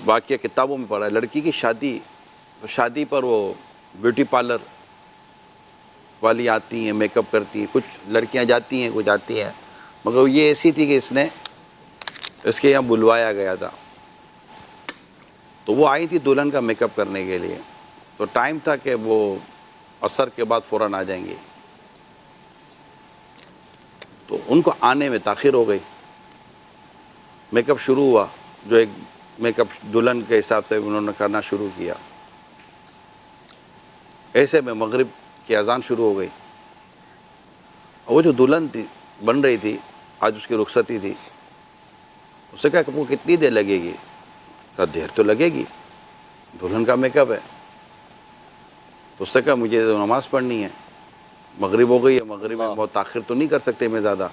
واقعہ کتابوں میں پڑھا ہے، لڑکی کی شادی، تو شادی پر وہ بیوٹی پارلر والی آتی ہیں، میک اپ کرتی ہیں، کچھ لڑکیاں جاتی ہیں، کچھ آتی ہیں، مگر یہ ایسی تھی کہ اس کے یہاں بلوایا گیا تھا، تو وہ آئی تھی دلہن کا میک اپ کرنے کے لیے، تو ٹائم تھا کہ وہ عصر کے بعد فوراً آ جائیں گے، تو ان کو آنے میں تاخیر ہو گئی۔ میک اپ شروع ہوا، جو ایک میک اپ دلہن کے حساب سے انہوں نے کرنا شروع کیا، ایسے میں مغرب کی اذان شروع ہو گئی، اور وہ جو دلہن تھی بن رہی تھی، آج اس کی رخصتی تھی، اس سے کہا کہ وہ کتنی دیر لگے گی؟ کہا دیر تو لگے گی، دلہن کا میک اپ ہے۔ تو اس سے کہا مجھے تو نماز پڑھنی ہے، مغرب ہو گئی ہے، مغرب میں بہت تاخیر تو نہیں کر سکتے میں زیادہ،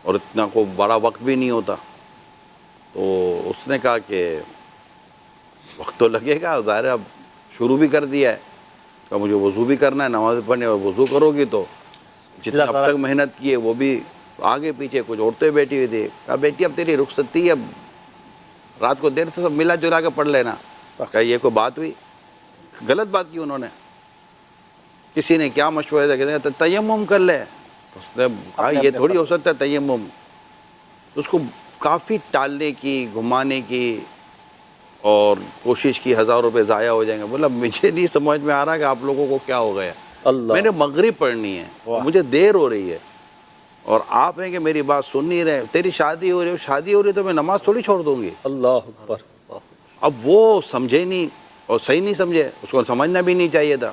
اور اتنا کو بڑا وقت بھی نہیں ہوتا۔ تو اس نے کہا کہ وقت تو لگے گا، ظاہر ہے اب شروع بھی کر دیا ہے، کہ مجھے وضو بھی کرنا ہے، نماز پڑھنے، اور وضو کرو گی تو جتنا اب تک محنت کی ہے وہ بھی آگے پیچھے کچھ عورتیں بیٹھی ہوئی تھی، کہا بیٹی اب تیری رخصتی ہے، اب رات کو دیر سے سب ملا جلا کے پڑھ لینا۔ کہا یہ کوئی بات ہوئی؟ غلط بات کی انہوں نے۔ کسی نے کیا مشورہ دیا، کہتے ہیں تیمم کر لے، تو اس نے کہا یہ تھوڑی ہو سکتا ہے تیمم، تو اس کو کافی ٹالنے کی، گھمانے کی اور کوشش کی، 1000 روپے ضائع ہو جائیں گے۔ بولا مجھے نہیں سمجھ میں آ رہا کہ آپ لوگوں کو کیا ہو گیا، میں نے مغرب پڑھنی ہے، مجھے دیر ہو رہی ہے، اور آپ ہیں کہ میری بات سن نہیں رہے، تیری شادی ہو رہی ہے، شادی ہو رہی ہے تو میں نماز تھوڑی چھوڑ دوں گی۔ اللہ اکبر۔ اب وہ سمجھے نہیں، اور صحیح نہیں سمجھے، اس کو سمجھنا بھی نہیں چاہیے تھا۔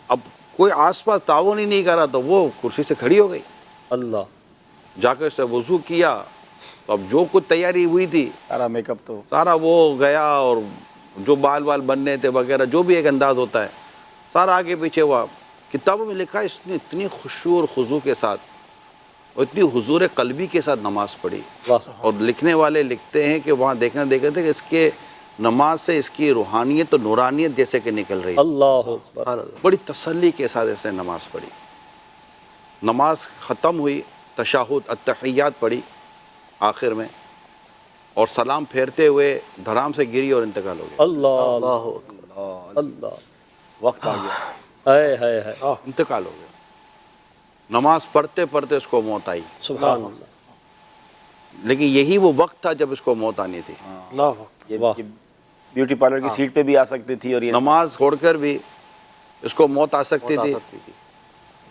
اب کوئی آس پاس تعاون ہی نہیں کرا تو وہ کرسی سے کھڑی ہو گئی، اللہ، جا کے اس نے وضو کیا، تو اب جو کچھ تیاری ہوئی تھی سارا میک اپ تو سارا وہ گیا، اور جو بال بننے تھے وغیرہ جو بھی ایک انداز ہوتا ہے سارا آگے پیچھے ہوا۔ کتابوں میں لکھا ہے اس نے اتنی خشوع اور خضوع کے ساتھ اور اتنی حضور قلبی کے ساتھ نماز پڑھی، اور لکھنے والے لکھتے ہیں کہ وہاں دیکھتے تھے کہ اس کے نماز سے اس کی روحانیت اور نورانیت جیسے کہ نکل رہی، اللہ اکبر، بڑی تسلی کے ساتھ اس نے نماز پڑھی۔ نماز ختم ہوئی، تشہد التحیات پڑھی آخر میں، اور سلام پھیرتے ہوئے دھرام سے گری اور انتقال ہو گیا۔ اللہ اکبر، اللہ، وقت آ گیا، ہائے ہائے ہائے، انتقال ہو گیا۔ نماز پڑھتے پڑھتے اس کو موت آئی، سبحان اللہ، لیکن یہی وہ وقت تھا جب اس کو موت آنی تھی۔ یہ واہ، بیوٹی پارلر کی سیٹ پہ بھی آ سکتی تھی، اور یہ نماز چھوڑ کر بھی اس کو موت آ سکتی تھی،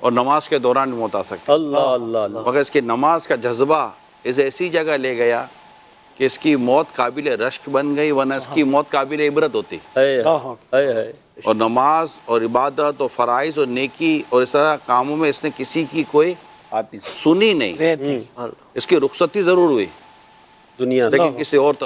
اور نماز کے دوران بھی موت آ سکتی تھی، اللہ اللہ اللہ، مگر اس کی نماز کا جذبہ اسے ایسی جگہ لے گیا کہ اس کی موت قابل رشک بن گئی، ورنہ اس کی موت قابل عبرت ہوتی۔ ہائے ہائے ہائے، اور نماز اور عبادت اور فرائض اور نیکی اور اس طرح کاموں میں اس نے کسی کی کوئی آتی سنی نہیں، اس کی رخصتی ضرور ہوئی دنیا سے لیکن کسی اور طرح